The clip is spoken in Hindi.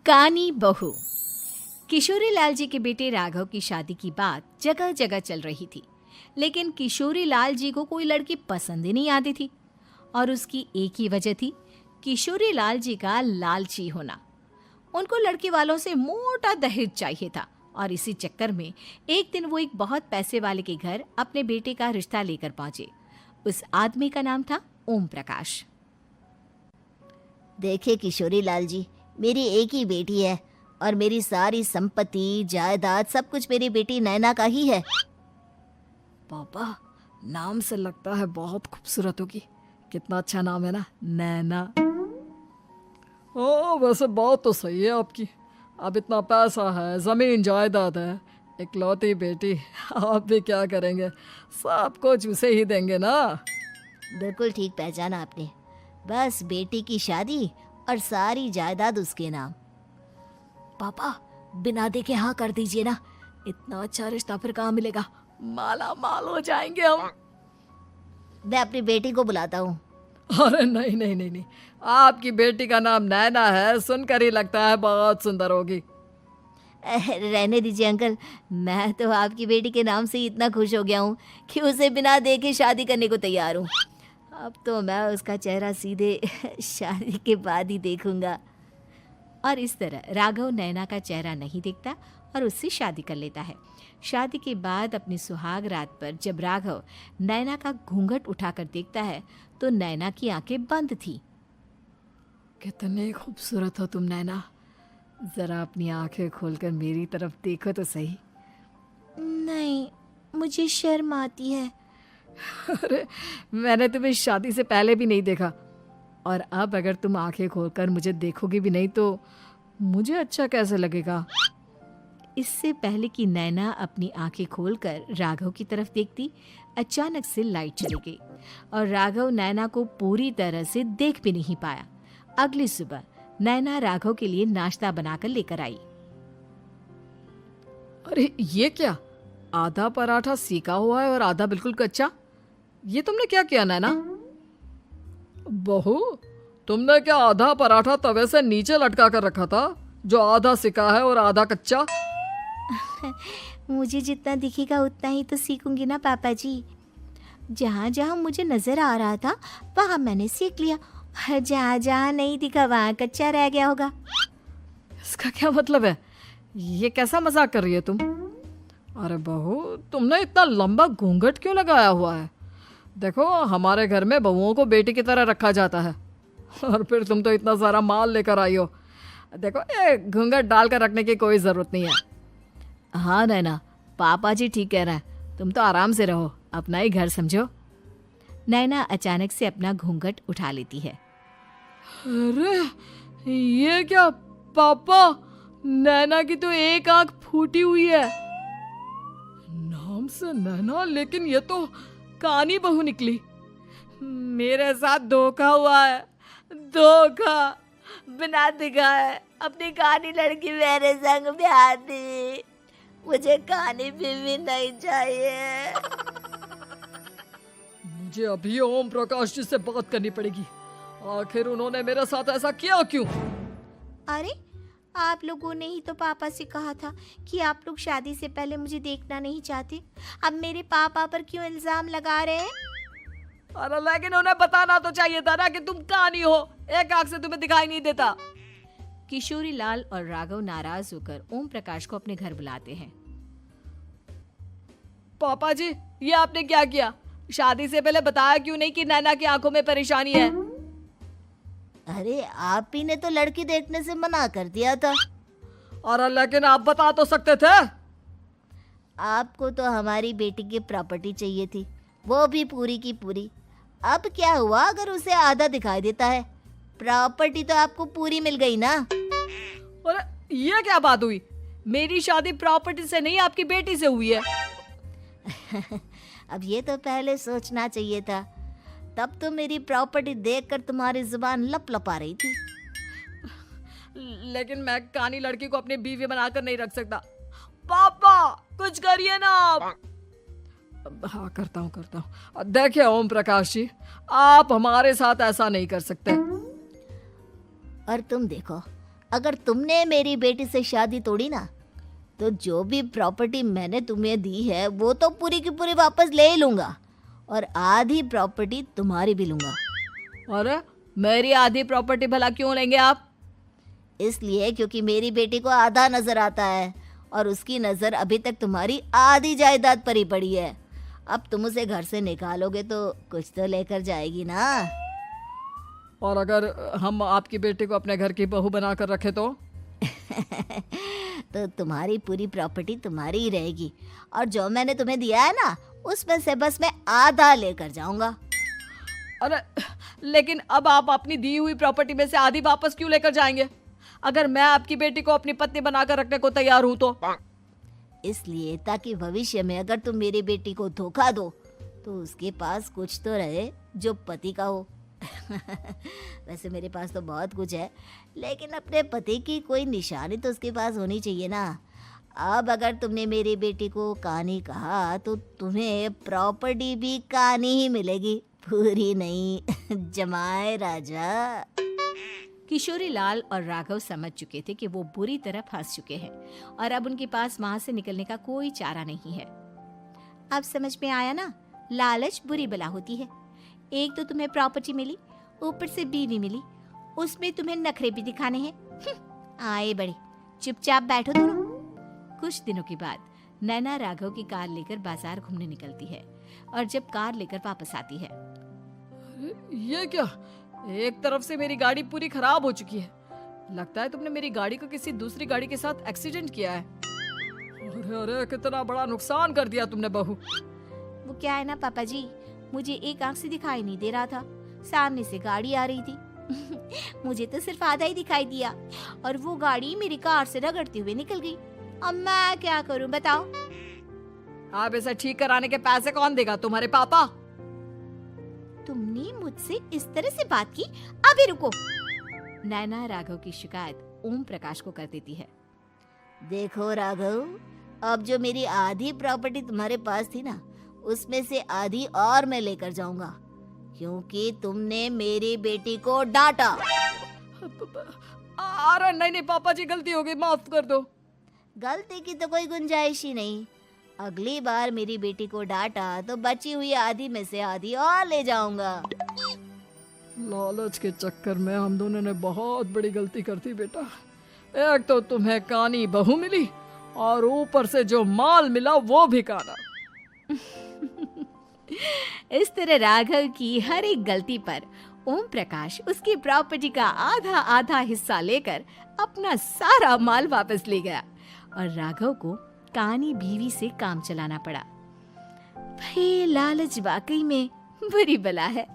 कानी बहू। किशोरी लाल जी के बेटे राघव की शादी की बात जगह जगह चल रही थी, लेकिन किशोरी लाल जी को कोई लड़की पसंद ही नहीं आती थी। और उसकी एक ही वजह थी, किशोरी लाल जी का लालची होना। उनको लड़की वालों से मोटा दहेज चाहिए था और इसी चक्कर में एक दिन वो एक बहुत पैसे वाले के घर अपने बेटे का रिश्ता लेकर पहुंचे। उस आदमी का नाम था ओम प्रकाश। देखिए किशोरी लाल जी, मेरी एक ही बेटी है और मेरी सारी संपत्ति जायदाद सब कुछ मेरी बेटी नैना का ही है। पापा, नाम से लगता है बहुत खूबसूरत होगी। कितना अच्छा नाम है ना, नैना। ओ, वैसे बात तो सही है आपकी। अब इतना पैसा है, जमीन जायदाद है, इकलौती बेटी, आप भी क्या करेंगे? सब कुछ उसे ही देंगे ना। बिल्कुल ठीक पहचाना आपने। बस बेटी की शादी और सारी जायदाद उसके नाम। पापा, बिना देखे हाँ कर दीजिए ना। इतना अच्छा रिश्ता फिर कहाँ मिलेगा? माला माल हो जाएंगे हम। मैं अपनी बेटी को बुलाता हूँ। अरे नहीं नहीं नहीं नहीं, आपकी बेटी का नाम नैना है, सुनकर ही लगता है बहुत सुंदर होगी। रहने दीजिए अंकल, मैं तो आपकी बेटी के नाम से ही इतना खुश हो गया हूँ कि उसे बिना देखे शादी करने को तैयार हूँ। अब तो मैं उसका चेहरा सीधे शादी के बाद ही देखूंगा। और इस तरह राघव नैना का चेहरा नहीं देखता और उससे शादी कर लेता है। शादी के बाद अपनी सुहाग रात पर जब राघव नैना का घूंघट उठाकर देखता है तो नैना की आंखें बंद थी। कितनी खूबसूरत हो तुम नैना, जरा अपनी आंखें खोलकर मेरी तरफ देखो तो सही। नहीं, मुझे शर्म आती है। अरे, मैंने तुम्हें शादी से पहले भी नहीं देखा, और अब अगर तुम आंखें खोलकर मुझे देखोगी भी नहीं तो मुझे अच्छा कैसे लगेगा? इससे पहले कि नैना अपनी आंखें खोलकर राघव की तरफ देखती, अचानक से लाइट चली गई और राघव नैना को पूरी तरह से देख भी नहीं पाया। अगली सुबह नैना राघव के लिए नाश्ता बनाकर लेकर आई। अरे ये क्या, आधा पराठा सीका हुआ है और आधा बिल्कुल कच्चा। ये तुमने क्या किया नैना? बहू, तुमने क्या आधा पराठा तवे से नीचे लटका कर रखा था, जो आधा सिका है और आधा कच्चा? मुझे जितना दिखेगा उतना ही तो सीखूंगी ना पापा जी। जहाँ जहाँ मुझे नजर आ रहा था वहाँ मैंने सीख लिया, जहाँ जहाँ नहीं दिखा वहाँ कच्चा रह गया होगा। इसका क्या मतलब है? ये कैसा मजाक कर रही है तुम? अरे बहू, तुमने इतना लंबा घूंघट क्यों लगाया हुआ है? देखो, हमारे घर में बहुओं को बेटी की तरह रखा जाता है, और फिर तुम तो इतना सारा माल लेकर आई हो। देखो, ये घूंघट डालकर रखने की कोई ज़रूरत नहीं है। हाँ नैना, पापा जी ठीक कह रहे हैं, तुम तो आराम से रहो, अपना ही घर समझो। नैना अचानक से अपना घूंघट उठा लेती है। अरे ये क्या पापा, नैना की तो एक आंख फूटी हुई है। नाम से नैना, लेकिन ये तो कानी बहू निकली। मेरे साथ धोखा हुआ है, धोखा। बिना दिखाए अपनी कानी लड़की मेरे संग ब्याह दी। मुझे कानी बीवी नहीं चाहिए। मुझे अभी ओम प्रकाश जी से बात करनी पड़ेगी। आखिर उन्होंने मेरे साथ ऐसा किया क्यों? अरे, आप लोगों ने ही तो पापा से कहा था कि आप लोग शादी से पहले मुझे देखना नहीं चाहते। अब मेरे पापा पर क्यों इल्जाम लगा रहे हैं? अरे लेकिन उन्हें बताना तो चाहिए था ना कि तुम कानी हो, एक आंख से तुम्हें दिखाई नहीं देता। किशोरी लाल और राघव नाराज होकर ओम प्रकाश को अपने घर बुलाते हैं। पापा जी, ये आपने क्या किया? शादी से पहले बताया क्यों नहीं कि नैना की आंखों में परेशानी है? अरे, आप ही ने तो लड़की देखने से मना कर दिया था। और लेकिन आप बता तो सकते थे। आपको तो हमारी बेटी की प्रॉपर्टी चाहिए थी, वो भी पूरी की पूरी। अब क्या हुआ अगर उसे आधा दिखाई देता है? प्रॉपर्टी तो आपको पूरी मिल गई ना। अरे ये क्या बात हुई? मेरी शादी प्रॉपर्टी से नहीं, आपकी बेटी से हुई है। अब ये तो पहले सोचना चाहिए था, तब तो मेरी प्रॉपर्टी देखकर तुम्हारी जुबान लप लपा रही थी। लेकिन मैं कानी लड़की को अपनी बीवी बनाकर नहीं रख सकता। पापा, कुछ करिए ना आप। हाँ, करता हूँ। देखिए ओम प्रकाश जी, आप हमारे साथ ऐसा नहीं कर सकते। और तुम देखो, अगर तुमने मेरी बेटी से शादी तोड़ी ना, तो जो भी प्रॉपर्टी मैंने तुम्हें दी है वो तो पूरी की पूरी वापस ले ही लूँगा, और आधी प्रॉपर्टी तुम्हारी भी लूँगा। अरे मेरी आधी प्रॉपर्टी भला क्यों लेंगे आप? इसलिए क्योंकि मेरी बेटी को आधा नजर आता है और उसकी नज़र अभी तक तुम्हारी आधी जायदाद पर ही पड़ी है। अब तुम उसे घर से निकालोगे तो कुछ तो लेकर जाएगी ना। और अगर हम आपकी बेटी को अपने घर की बहू बना कर रखे तो? तो तुम्हारी पूरी प्रॉपर्टी तुम्हारी ही रहेगी, और जो मैंने तुम्हें दिया है ना, उसमें से बस मैं आधा लेकर जाऊंगा। अरे लेकिन अब आप अपनी दी हुई प्रॉपर्टी में से आधी वापस क्यों लेकर जाएंगे? अगर मैं आपकी बेटी को अपनी पत्नी बनाकर रखने को तैयार हूं तो? इसलिए ताकि भविष्य में अगर तुम मेरी बेटी को धोखा दो तो उसके पास कुछ तो रहे जो पति का हो। वैसे मेरे पास तो बहुत कुछ है, लेकिन अपने पति की कोई निशानी तो उसके पास होनी चाहिए ना। अब अगर तुमने मेरी बेटी को कानी कहा तो तुम्हें प्रॉपर्टी भी कानी ही मिलेगी, पूरी नहीं। जमाए राजा। किशोरी लाल और राघव समझ चुके थे कि वो बुरी तरह फंस चुके हैं और अब उनके पास वहां से निकलने का कोई चारा नहीं है। अब समझ में आया ना, लालच बुरी बला होती है। एक तो तुम्हें प्रॉपर्टी मिली, ऊपर से बीवी मिली, उसमें तुम्हें नखरे भी दिखाने हैं। आए बड़े, चुपचाप बैठो दोनों। कुछ दिनों के बाद नैना राघव की कार लेकर बाजार घूमने निकलती है और जब कार लेकर वापस आती है, ये क्या? एक तरफ से मेरी गाड़ी पूरी खराब हो चुकी है। लगता है तुमने मेरी गाड़ी को किसी दूसरी गाड़ी के साथ एक्सीडेंट किया है। अरे अरे कितना बड़ा नुकसान कर दिया तुमने बहू। वो क्या है ना पापा जी, मुझे एक आंख से दिखाई नहीं दे रहा था, सामने से गाड़ी आ रही थी। मुझे तो सिर्फ आधा ही दिखाई दिया और वो गाड़ी मेरी कार से रगड़ते हुए निकल गई। अब मैं क्या करूं बताओ? आप इसे ठीक कराने के पैसे कौन देगा? तुम्हारे पापा? तुमने मुझसे इस तरह से बात की? अभी रुको। नैना राघव की शिकायत ओम प्रकाश को कर देती है। देखो राघव, अब जो मेरी आधी प्रॉपर्टी तुम्हारे पास थी ना, उसमें से आधी और मैं लेकर जाऊंगा, क्योंकि तुमने मेरी बेटी को डांटा। अरे नहीं नहीं पापा जी, गलती हो गई, माफ कर दो। गलती की तो कोई गुंजाइश ही नहीं। अगली बार मेरी बेटी को डांटा तो बची हुई आधी में से आधी और ले जाऊंगा। लालच के चक्कर में हम दोनों ने बहुत बड़ी गलती कर दी बेटा। एक तो तुम्हें कानी बहू मिली और ऊपर से जो माल मिला वो भी काना। इस तरह राघव की हर एक गलती पर ओम प्रकाश उसकी प्रॉपर्टी का आधा आधा हिस्सा लेकर अपना सारा माल वापस ले गया और राघव को कानी बीवी से काम चलाना पड़ा। भाई लालच वाकई में बुरी बला है।